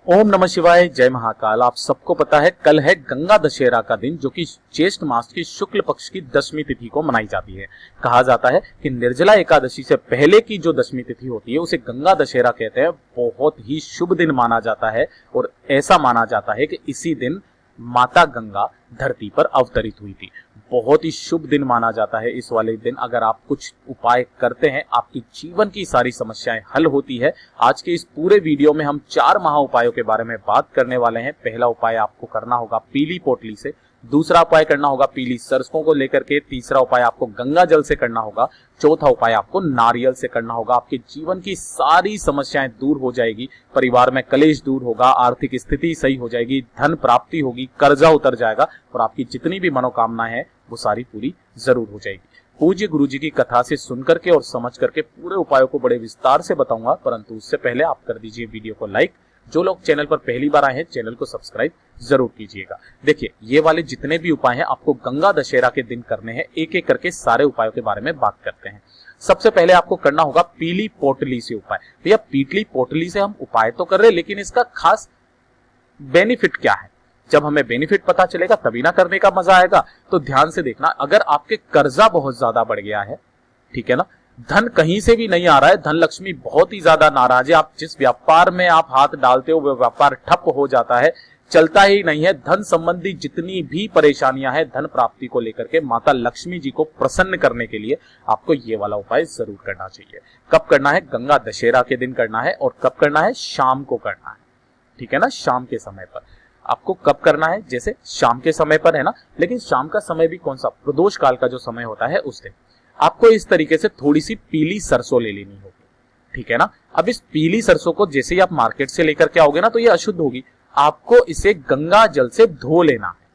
ओम नमः शिवाय, जय महाकाल। आप सबको पता है कल है गंगा दशहरा का दिन, जो कि ज्येष्ठ मास की शुक्ल पक्ष की दशमी तिथि को मनाई जाती है। कहा जाता है कि निर्जला एकादशी से पहले की जो दशमी तिथि होती है उसे गंगा दशहरा कहते हैं। बहुत ही शुभ दिन माना जाता है और ऐसा माना जाता है कि इसी दिन माता गंगा धरती पर अवतरित हुई थी। बहुत ही शुभ दिन माना जाता है इस वाले दिन। अगर आप कुछ उपाय करते हैं, आपकी जीवन की सारी समस्याएं हल होती है। आज के इस पूरे वीडियो में हम 4 महा उपायों के बारे में बात करने वाले हैं। पहला उपाय आपको करना होगा पीली पोटली से, दूसरा उपाय करना होगा पीली सरसों को लेकर के, तीसरा उपाय आपको गंगा जल से करना होगा, चौथा उपाय आपको नारियल से करना होगा। आपके जीवन की सारी समस्याएं दूर हो जाएगी, परिवार में कलेश दूर होगा, आर्थिक स्थिति सही हो जाएगी, धन प्राप्ति होगी, कर्जा उतर जाएगा और आपकी जितनी भी मनोकामना है वो सारी पूरी जरूर हो जाएगी। पूज्य गुरु जी की कथा से सुन करके और समझ करके पूरे उपायों को बड़े विस्तार से बताऊंगा, परंतु उससे पहले आप कर दीजिए वीडियो को लाइक। जो लोग चैनल पर पहली बार आए हैं चैनल को सब्सक्राइब जरूर कीजिएगा। देखिए, ये वाले जितने भी उपाय हैं आपको गंगा दशहरा के दिन करने हैं। एक एक करके सारे उपायों के बारे में बात करते हैं। सबसे पहले आपको करना होगा पीली पोटली से उपाय। भैया, पीली पोटली से हम उपाय तो कर रहे हैं, लेकिन इसका खास बेनिफिट क्या है? जब हमें बेनिफिट पता चलेगा तभी ना करने का मजा आएगा। तो ध्यान से देखना, अगर आपके कर्जा बहुत ज्यादा बढ़ गया है, ठीक है ना, धन कहीं से भी नहीं आ रहा है, धन लक्ष्मी बहुत ही ज्यादा नाराज है, आप जिस व्यापार में आप हाथ डालते हो वो व्यापार ठप हो जाता है, चलता ही नहीं है, धन संबंधी जितनी भी परेशानियां हैं, धन प्राप्ति को लेकर के माता लक्ष्मी जी को प्रसन्न करने के लिए आपको ये वाला उपाय जरूर करना चाहिए। कब करना है? गंगा दशहरा के दिन करना है। और कब करना है? शाम को करना है, ठीक है ना, शाम के समय पर। आपको कब करना है? जैसे शाम के समय पर है ना, लेकिन शाम का समय भी कौन सा? प्रदोष काल का जो समय होता है उस दिन आपको इस तरीके से थोड़ी सी पीली सरसों ले लेनी होगी, ठीक है ना। अब इस पीली सरसों को जैसे ही आप मार्केट से लेकर के आओगे ना तो ये अशुद्ध होगी। आपको इसे गंगा जल से धो लेना है,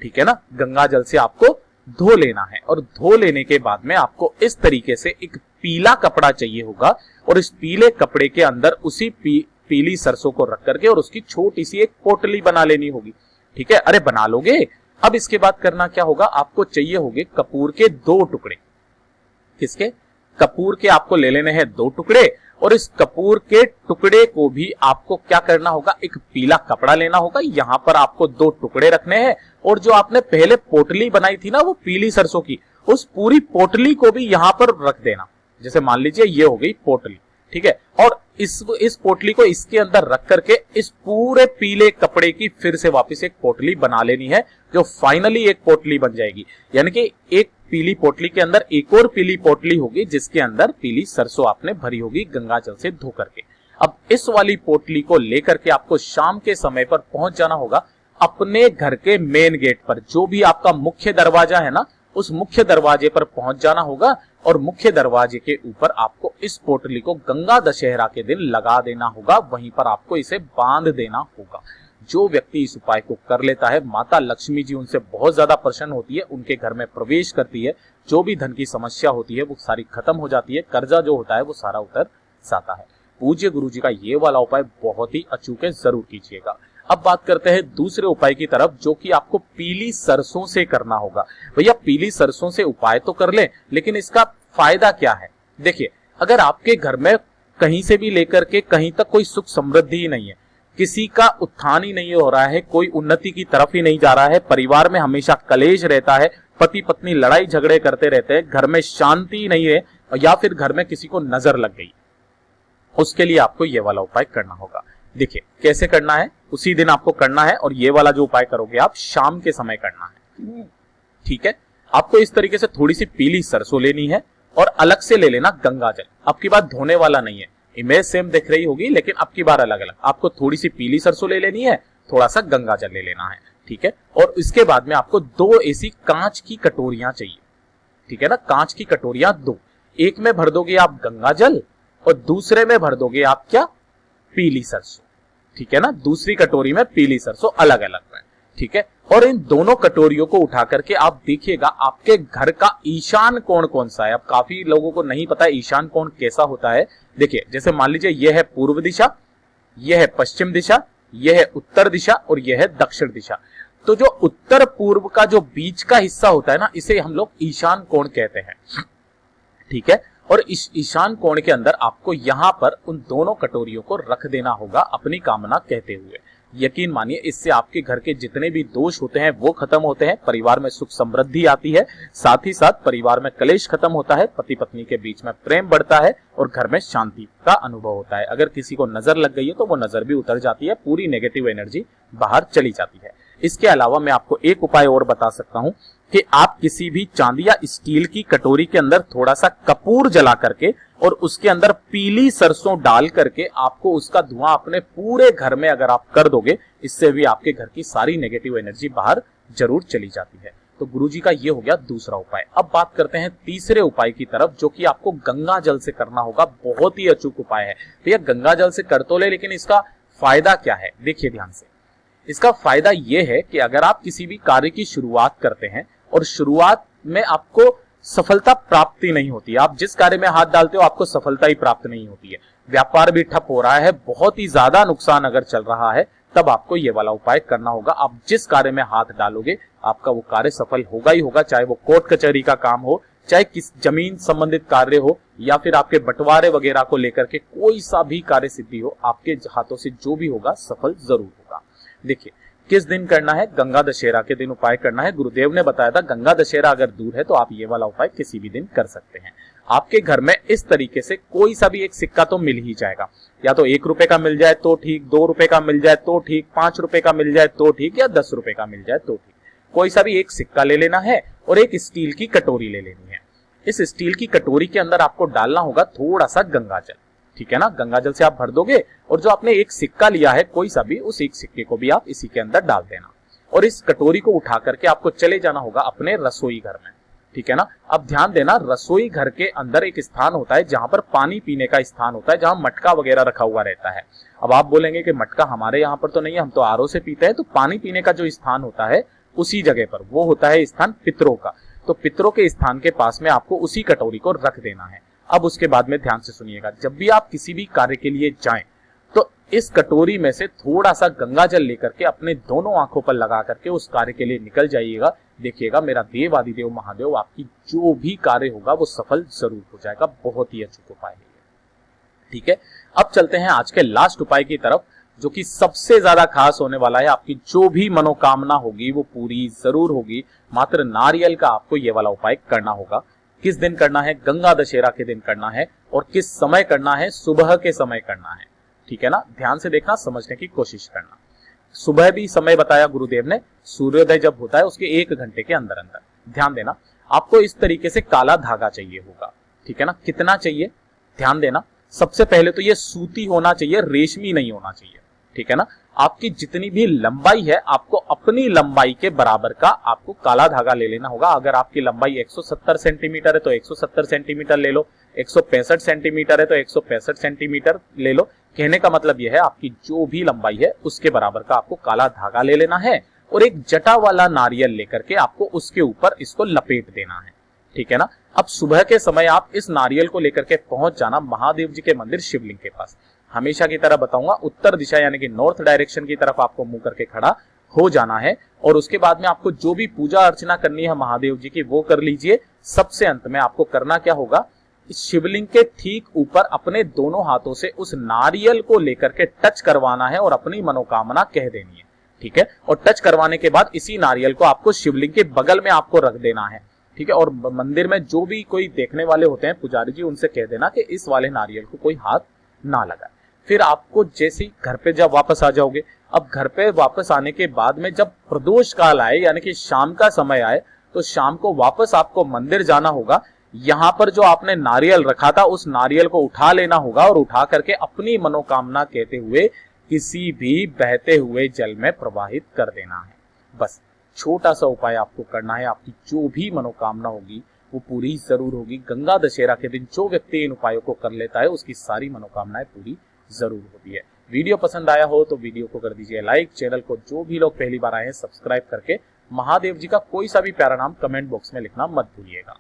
ठीक है ना, गंगा जल से आपको धो लेना है। और धो लेने के बाद में आपको इस तरीके से एक पीला कपड़ा चाहिए होगा और इस पीले कपड़े के अंदर उसी पीली सरसों को रख करके और उसकी छोटी सी एक पोटली बना लेनी होगी, ठीक है। अरे बना लोगे। अब इसके बाद करना क्या होगा? आपको चाहिए होंगे कपूर के 2 टुकड़े। किसके? कपूर के आपको ले लेने हैं 2 टुकड़े। और इस कपूर के टुकड़े को भी आपको क्या करना होगा? एक पीला कपड़ा लेना होगा, यहां पर आपको 2 टुकड़े रखने हैं और जो आपने पहले पोटली बनाई थी ना वो पीली सरसों की, उस पूरी पोटली को भी यहां पर रख देना। जैसे मान लीजिए ये हो गई पोटली, ठीक है। और इस पोटली को इसके अंदर रख करके इस पूरे पीले कपड़े की फिर से वापस एक पोटली बना लेनी है, जो फाइनली एक पोटली बन जाएगी। यानी कि एक पीली पोटली के अंदर एक और पीली पोटली होगी जिसके अंदर पीली सरसों आपने भरी होगी गंगा जल से धो करके। अब इस वाली पोटली को लेकर के आपको शाम के समय पर पहुंच जाना होगा अपने घर के मेन गेट पर। जो भी आपका मुख्य दरवाजा है ना, उस मुख्य दरवाजे पर पहुंच जाना होगा और मुख्य दरवाजे के ऊपर आपको इस पोटली को गंगा दशहरा के दिन लगा देना होगा। वहीं पर आपको इसे बांध देना होगा। जो व्यक्ति इस उपाय को कर लेता है, माता लक्ष्मी जी उनसे बहुत ज्यादा प्रसन्न होती है, उनके घर में प्रवेश करती है, जो भी धन की समस्या होती है वो सारी खत्म हो जाती है, कर्जा जो होता है वो सारा उतर जाता है। पूज्य गुरु जी का ये वाला उपाय बहुत ही अचूक है, जरूर कीजिएगा। अब बात करते हैं दूसरे उपाय की तरफ, जो कि आपको पीली सरसों से करना होगा। भैया, पीली सरसों से उपाय तो कर लें, लेकिन इसका फायदा क्या है? देखिए, अगर आपके घर में कहीं से भी लेकर के कहीं तक कोई सुख समृद्धि ही नहीं है, किसी का उत्थान ही नहीं हो रहा है, कोई उन्नति की तरफ ही नहीं जा रहा है, परिवार में हमेशा कलेश रहता है, पति पत्नी लड़ाई झगड़े करते रहते हैं, घर में शांति नहीं है, या फिर घर में किसी को नजर लग गई, उसके लिए आपको ये वाला उपाय करना होगा। देखिए कैसे करना है, उसी दिन आपको करना है और ये वाला जो उपाय करोगे आप शाम के समय करना है, ठीक है। आपको इस तरीके से थोड़ी सी पीली सरसों लेनी है और अलग से ले लेना गंगा जल। अब की बार धोने वाला नहीं है, इमेज सेम दिख रही होगी लेकिन अब की बार अलग अलग। आपको थोड़ी सी पीली सरसों ले लेनी है, थोड़ा सा गंगा जल ले लेना है, ठीक है। और इसके बाद में आपको 2 ऐसी कांच की कटोरियां चाहिए, ठीक है ना, कांच की कटोरियां 2। एक में भर दोगे आप गंगा जल और दूसरे में भर दोगे आप क्या? पीली सरसों, ठीक है ना। दूसरी कटोरी में पीली सरसों अलग अलग में, ठीक है। और इन दोनों कटोरियों को उठा करके आप देखिएगा आपके घर का ईशान कोण कौन सा है। अब काफी लोगों को नहीं पता ईशान कोण कैसा होता है। देखिए, जैसे मान लीजिए यह है पूर्व दिशा, यह है पश्चिम दिशा, यह है उत्तर दिशा और यह है दक्षिण दिशा। तो जो उत्तर पूर्व का जो बीच का हिस्सा होता है ना, इसे हम लोग ईशान कोण कहते हैं, ठीक है। और इस ईशान कोण के अंदर आपको यहाँ पर उन दोनों कटोरियों को रख देना होगा अपनी कामना कहते हुए। यकीन मानिए इससे आपके घर के जितने भी दोष होते हैं वो खत्म होते हैं, परिवार में सुख समृद्धि आती है, साथ ही साथ परिवार में कलेश खत्म होता है, पति पत्नी के बीच में प्रेम बढ़ता है और घर में शांति का अनुभव होता है। अगर किसी को नजर लग गई है तो वो नजर भी उतर जाती है, पूरी नेगेटिव एनर्जी बाहर चली जाती है। इसके अलावा मैं आपको एक उपाय और बता सकता हूं कि आप किसी भी चांदी या स्टील की कटोरी के अंदर थोड़ा सा कपूर जला करके और उसके अंदर पीली सरसों डाल करके आपको उसका धुआं अपने पूरे घर में अगर आप कर दोगे, इससे भी आपके घर की सारी नेगेटिव एनर्जी बाहर जरूर चली जाती है। तो गुरुजी का ये हो गया दूसरा उपाय। अब बात करते हैं तीसरे उपाय की तरफ, जो कि आपको गंगा जल से करना होगा। बहुत ही अचूक उपाय है भैया, गंगा जल से कर तो ले, लेकिन इसका फायदा क्या है देखिए ध्यान से। इसका फायदा यह है कि अगर आप किसी भी कार्य की शुरुआत करते हैं और शुरुआत में आपको सफलता प्राप्ति नहीं होती, आप जिस कार्य में हाथ डालते हो आपको सफलता ही प्राप्त नहीं होती है, व्यापार भी ठप हो रहा है, बहुत ही ज्यादा नुकसान अगर चल रहा है, तब आपको ये वाला उपाय करना होगा। आप जिस कार्य में हाथ डालोगे आपका वो कार्य सफल होगा ही होगा, चाहे वो कोर्ट कचहरी का काम हो, चाहे किस जमीन संबंधित कार्य हो, या फिर आपके बंटवारे वगैरह को लेकर के कोई सा भी कार्य सिद्धि हो, आपके हाथों से जो भी होगा सफल जरूर होगा। देखिए किस दिन करना है, गंगा दशहरा के दिन उपाय करना है। गुरुदेव ने बताया था गंगा दशहरा अगर दूर है तो आप ये वाला उपाय किसी भी दिन कर सकते हैं। आपके घर में इस तरीके से कोई सा भी एक सिक्का तो मिल ही जाएगा, या तो 1 रुपए का मिल जाए तो ठीक, 2 रुपए का मिल जाए तो ठीक, 5 रुपए का मिल जाए तो ठीक, या 10 रुपए का मिल जाए तो ठीक। कोई सा भी एक सिक्का ले लेना है और एक स्टील की कटोरी ले लेनी है। इस स्टील की कटोरी के अंदर आपको डालना होगा थोड़ा सा गंगा जल, ठीक है ना। गंगा जल से आप भर दोगे और जो आपने एक सिक्का लिया है कोई सा भी, उस एक सिक्के को भी आप इसी के अंदर डाल देना और इस कटोरी को उठा करके आपको चले जाना होगा अपने रसोई घर में, ठीक है ना। अब ध्यान देना, रसोई घर के अंदर एक स्थान होता है जहां पर पानी पीने का स्थान होता है, जहां मटका वगैरह रखा हुआ रहता है। अब आप बोलेंगे कि मटका हमारे यहाँ पर तो नहीं है, हम तो आरओ से पीते हैं। तो पानी पीने का जो स्थान होता है उसी जगह पर वो होता है स्थान पितरों का। तो पितरों के स्थान के पास में आपको उसी कटोरी को रख देना है। अब उसके बाद में ध्यान से सुनिएगा, जब भी आप किसी भी कार्य के लिए जाएं तो इस कटोरी में से थोड़ा सा गंगा जल लेकर के अपने दोनों आंखों पर लगा करके उस कार्य के लिए निकल जाइएगा। देखिएगा मेरा देव आदिदेव महादेव आपकी जो भी कार्य होगा वो सफल जरूर हो जाएगा। बहुत ही अचूक उपाय है, ठीक है। अब चलते हैं आज के लास्ट उपाय की तरफ, जो कि सबसे ज्यादा खास होने वाला है। आपकी जो भी मनोकामना होगी वो पूरी जरूर होगी। मात्र नारियल का आपको ये वाला उपाय करना होगा। किस दिन करना है, गंगा दशहरा के दिन करना है। और किस समय करना है, सुबह के समय करना है, ठीक है ना। ध्यान से देखना, समझने की कोशिश करना। सुबह भी समय बताया गुरुदेव ने, सूर्योदय जब होता है उसके 1 घंटे के अंदर अंदर। ध्यान देना, आपको इस तरीके से काला धागा चाहिए होगा, ठीक है ना। कितना चाहिए ध्यान देना, सबसे पहले तो ये सूती होना चाहिए, रेशमी नहीं होना चाहिए, ठीक है ना। आपकी जितनी भी लंबाई है आपको अपनी लंबाई के बराबर का आपको काला धागा ले लेना होगा। अगर आपकी लंबाई 170 सेंटीमीटर है तो 170 सेंटीमीटर ले लो, 165 सेंटीमीटर है तो 165 सेंटीमीटर ले लो। कहने का मतलब यह है आपकी जो भी लंबाई है उसके बराबर का आपको काला धागा ले लेना है और एक जटा वाला नारियल लेकर के आपको उसके ऊपर इसको लपेट देना है, ठीक है ना। अब सुबह के समय आप इस नारियल को लेकर के पहुंच जाना महादेव जी के मंदिर शिवलिंग के पास। हमेशा की तरह बताऊंगा, उत्तर दिशा यानी कि नॉर्थ डायरेक्शन की तरफ आपको मुंह करके खड़ा हो जाना है। और उसके बाद में आपको जो भी पूजा अर्चना करनी है महादेव जी की वो कर लीजिए। सबसे अंत में आपको करना क्या होगा, इस शिवलिंग के ठीक ऊपर अपने दोनों हाथों से उस नारियल को लेकर के टच करवाना है और अपनी मनोकामना कह देनी है, ठीक है। और टच करवाने के बाद इसी नारियल को आपको शिवलिंग के बगल में आपको रख देना है, ठीक है। और मंदिर में जो भी कोई देखने वाले होते हैं पुजारी जी, उनसे कह देना कि इस वाले नारियल को कोई हाथ ना लगाए। फिर आपको जैसे ही घर पे जब वापस आ जाओगे, अब घर पे वापस आने के बाद में जब प्रदोष काल आए यानी कि शाम का समय आए, तो शाम को वापस आपको मंदिर जाना होगा। यहां पर जो आपने नारियल रखा था उस नारियल को उठा लेना होगा और उठा करके अपनी मनोकामना कहते हुए किसी भी बहते हुए जल में प्रवाहित कर देना है। बस छोटा सा उपाय आपको करना है, आपकी जो भी मनोकामना होगी वो पूरी जरूर होगी। गंगा दशहरा के दिन जो व्यक्ति इन उपायों को कर लेता है उसकी सारी मनोकामनाएं पूरी जरूर होती है। वीडियो पसंद आया हो तो वीडियो को कर दीजिए लाइक। चैनल को जो भी लोग पहली बार आए हैं सब्सक्राइब करके महादेव जी का कोई सा भी प्यारा नाम कमेंट बॉक्स में लिखना मत भूलिएगा।